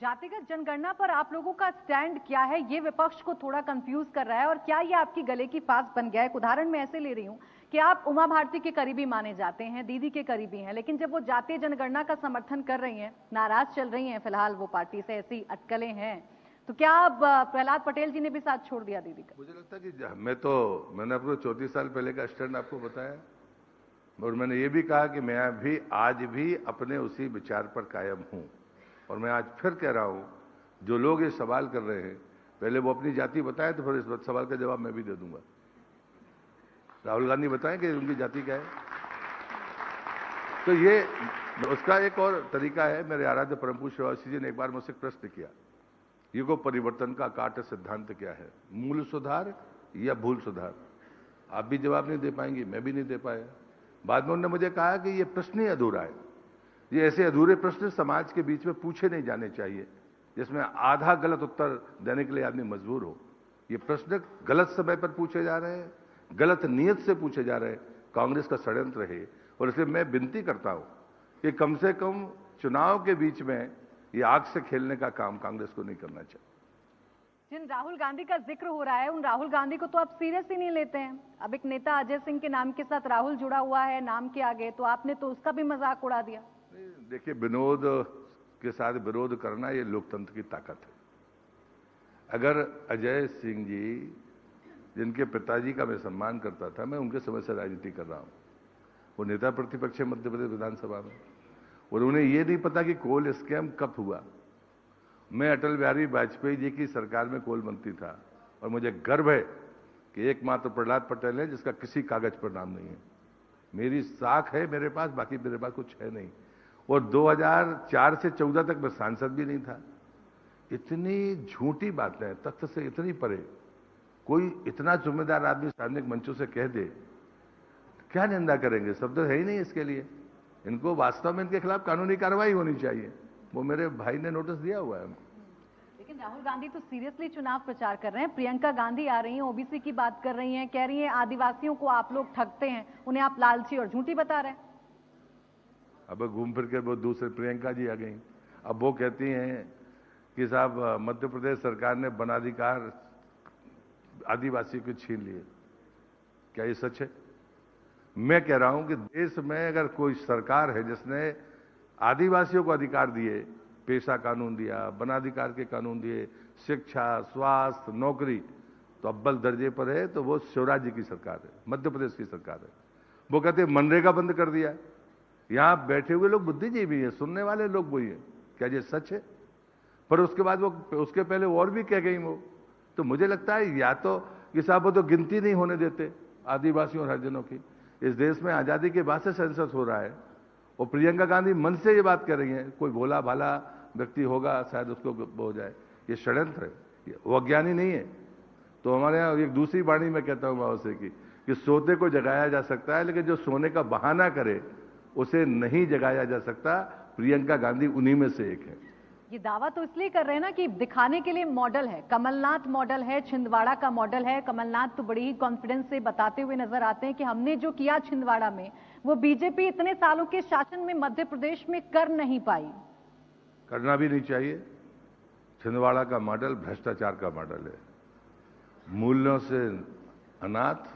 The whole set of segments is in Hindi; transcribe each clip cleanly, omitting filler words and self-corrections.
जातिगत जनगणना पर आप लोगों का स्टैंड क्या है, ये विपक्ष को थोड़ा कंफ्यूज कर रहा है। और क्या ये आपकी गले की फांस बन गया है? एक उदाहरण मैं ऐसे ले रही हूं कि आप उमा भारती के करीबी माने जाते हैं, दीदी के करीबी हैं, लेकिन जब वो जातीय जनगणना का समर्थन कर रही हैं, नाराज चल रही हैं फिलहाल वो पार्टी से, ऐसी अटकलें हैं, तो क्या अब प्रहलाद पटेल जी ने भी साथ छोड़ दिया दीदी का? मुझे लगता है कि मैंने आपको 34 साल पहले का स्टैंड आपको बताया और मैंने ये भी कहा कि मैं भी आज भी अपने उसी विचार पर कायम हूं। और मैं आज फिर कह रहा हूं, जो लोग ये सवाल कर रहे हैं, पहले वो अपनी जाति बताएं तो फिर इस सवाल का जवाब मैं भी दे दूंगा। राहुल गांधी बताएं कि उनकी जाति क्या है। तो ये उसका एक और तरीका है। मेरे आराध्य परम पूज्य शिवाजी जी ने एक बार मुझसे प्रश्न किया, युगों परिवर्तन का काट सिद्धांत क्या है, मूल सुधार या भूल सुधार? आप भी जवाब नहीं दे पाएंगे, मैं भी नहीं दे पाया। बाद में उन्होंने मुझे कहा कि ये प्रश्न ही अधूरा है। ये ऐसे अधूरे प्रश्न समाज के बीच में पूछे नहीं जाने चाहिए जिसमें आधा गलत उत्तर देने के लिए आदमी मजबूर हो। ये प्रश्न गलत समय पर पूछे जा रहे हैं, गलत नीयत से पूछे जा रहे हैं। कांग्रेस का षड्यंत्र है और इसलिए मैं विनती करता हूं कि कम से कम चुनाव के बीच में ये आग से खेलने का काम कांग्रेस को नहीं करना चाहिए। जिन राहुल गांधी का जिक्र हो रहा है, उन राहुल गांधी को तो आप सीरियस ही नहीं लेते हैं। अब एक नेता अजय सिंह के नाम के साथ राहुल जुड़ा हुआ है नाम के आगे, तो आपने तो उसका भी मजाक उड़ा दिया। देखिए, विनोद के साथ विरोध करना ये लोकतंत्र की ताकत है। अगर अजय सिंह जी, जिनके पिताजी का मैं सम्मान करता था, मैं उनके समय से राजनीति कर रहा हूं, वो नेता प्रतिपक्ष है मध्य प्रदेश विधानसभा में, और उन्हें यह नहीं पता कि कोल स्कैम कब हुआ। मैं अटल बिहारी वाजपेयी जी की सरकार में कोल मंत्री था और मुझे गर्व है कि एकमात्र प्रहलाद पटेल है जिसका किसी कागज पर नाम नहीं है। मेरी साख है मेरे पास, बाकी मेरे पास कुछ है नहीं। और 2004 से 14 तक मैं सांसद भी नहीं था। इतनी झूठी बातें, तथ्य से इतनी परे, कोई इतना जिम्मेदार आदमी सार्वजनिक मंचों से कह दे, क्या निंदा करेंगे? शब्द है ही नहीं इसके लिए। इनको वास्तव में इनके खिलाफ कानूनी कार्रवाई होनी चाहिए। वो मेरे भाई ने नोटिस दिया हुआ है हमको। लेकिन राहुल गांधी तो सीरियसली चुनाव प्रचार कर रहे हैं। प्रियंका गांधी आ रही हैं, ओबीसी की बात कर रही हैं, कह रही हैं आदिवासियों को आप लोग ठगते हैं, उन्हें आप लालची और झूठी बता रहे हैं। अब घूम फिर के वो दूसरे प्रियंका जी आ गई। अब वो कहती हैं कि साहब मध्य प्रदेश सरकार ने वनाधिकार आदिवासी को छीन लिए। क्या ये सच है? मैं कह रहा हूं कि देश में अगर कोई सरकार है जिसने आदिवासियों को अधिकार दिए, पेशा कानून दिया, वनाधिकार के कानून दिए, शिक्षा, स्वास्थ्य, नौकरी, तो अव्वल दर्जे पर है तो वो शिवराज जी की सरकार है, मध्य प्रदेश की सरकार है। वो कहते हैं मनरेगा बंद कर दिया। यहां बैठे हुए लोग बुद्धिजीवी हैं, सुनने वाले लोग वही हैं। क्या ये सच है? पर उसके बाद वो, उसके पहले और भी कह गई वो। तो मुझे लगता है या तो कि साहब वो तो गिनती नहीं होने देते आदिवासियों और हरिजनों की। इस देश में आजादी के बाद से सेंसस हो रहा है और प्रियंका गांधी मन से ये बात कर रही हैं। कोई भोला भाला व्यक्ति होगा शायद उसको हो जाए। ये षड्यंत्र है, वो अज्ञानी नहीं है। तो हमारे यहाँ एक दूसरी वाणी में कहता हूं माओ से कि सोते को जगाया जा सकता है, लेकिन जो सोने का बहाना करे उसे नहीं जगाया जा सकता। प्रियंका गांधी उन्हीं में से एक है। ये दावा तो इसलिए कर रहे हैं ना कि दिखाने के लिए मॉडल है, कमलनाथ मॉडल है, छिंदवाड़ा का मॉडल है। कमलनाथ तो बड़ी ही कॉन्फिडेंस से बताते हुए नजर आते हैं कि हमने जो किया छिंदवाड़ा में, वो बीजेपी इतने सालों के शासन में मध्य प्रदेश में कर नहीं पाई। करना भी नहीं चाहिए। छिंदवाड़ा का मॉडल भ्रष्टाचार का मॉडल है। मूल्यों से अनाथ,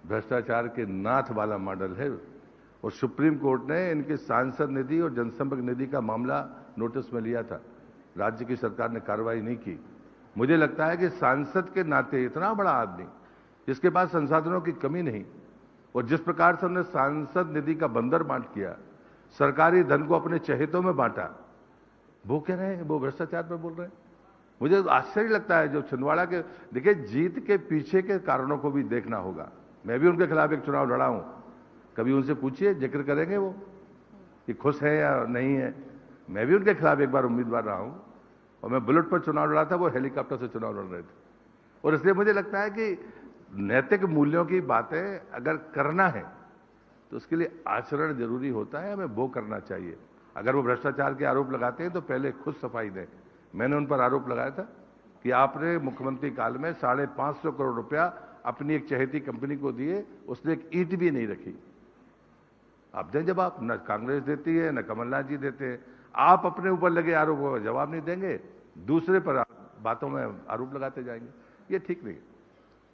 भ्रष्टाचार के नाथ वाला मॉडल है। और सुप्रीम कोर्ट ने इनके सांसद निधि और जनसंपर्क निधि का मामला नोटिस में लिया था। राज्य की सरकार ने कार्रवाई नहीं की। मुझे लगता है कि सांसद के नाते इतना बड़ा आदमी जिसके पास संसाधनों की कमी नहीं, और जिस प्रकार से उन्होंने सांसद निधि का बंदर बांट किया, सरकारी धन को अपने चहेतों में बांटा, वो कह रहे हैं वो भ्रष्टाचार पर बोल रहे हैं। मुझे आश्चर्य लगता है। जो छिंदवाड़ा के, देखिए, जीत के पीछे के कारणों को भी देखना होगा। मैं भी उनके खिलाफ एक चुनाव लड़ा हूं। कभी उनसे पूछिए, जिक्र करेंगे वो कि खुश है या नहीं है। मैं भी उनके खिलाफ एक बार उम्मीदवार रहा हूं और मैं बुलेट पर चुनाव लड़ा था, वो हेलीकॉप्टर से चुनाव लड़ रहे थे। और इसलिए मुझे लगता है कि नैतिक मूल्यों की बातें अगर करना है तो उसके लिए आचरण जरूरी होता है। हमें वो करना चाहिए। अगर वो भ्रष्टाचार के आरोप लगाते हैं तो पहले खुद सफाई दें। मैंने उन पर आरोप लगाया था कि आपने मुख्यमंत्री काल में 550 करोड़ रुपया अपनी एक चहेती कंपनी को दिए, उसने एक ईंट भी नहीं रखी। आप दें जवाब। न कांग्रेस देती है, न कमलनाथ जी देते हैं। आप अपने ऊपर लगे आरोपों का जवाब नहीं देंगे, दूसरे पर बातों में आरोप लगाते जाएंगे, ये ठीक नहीं है।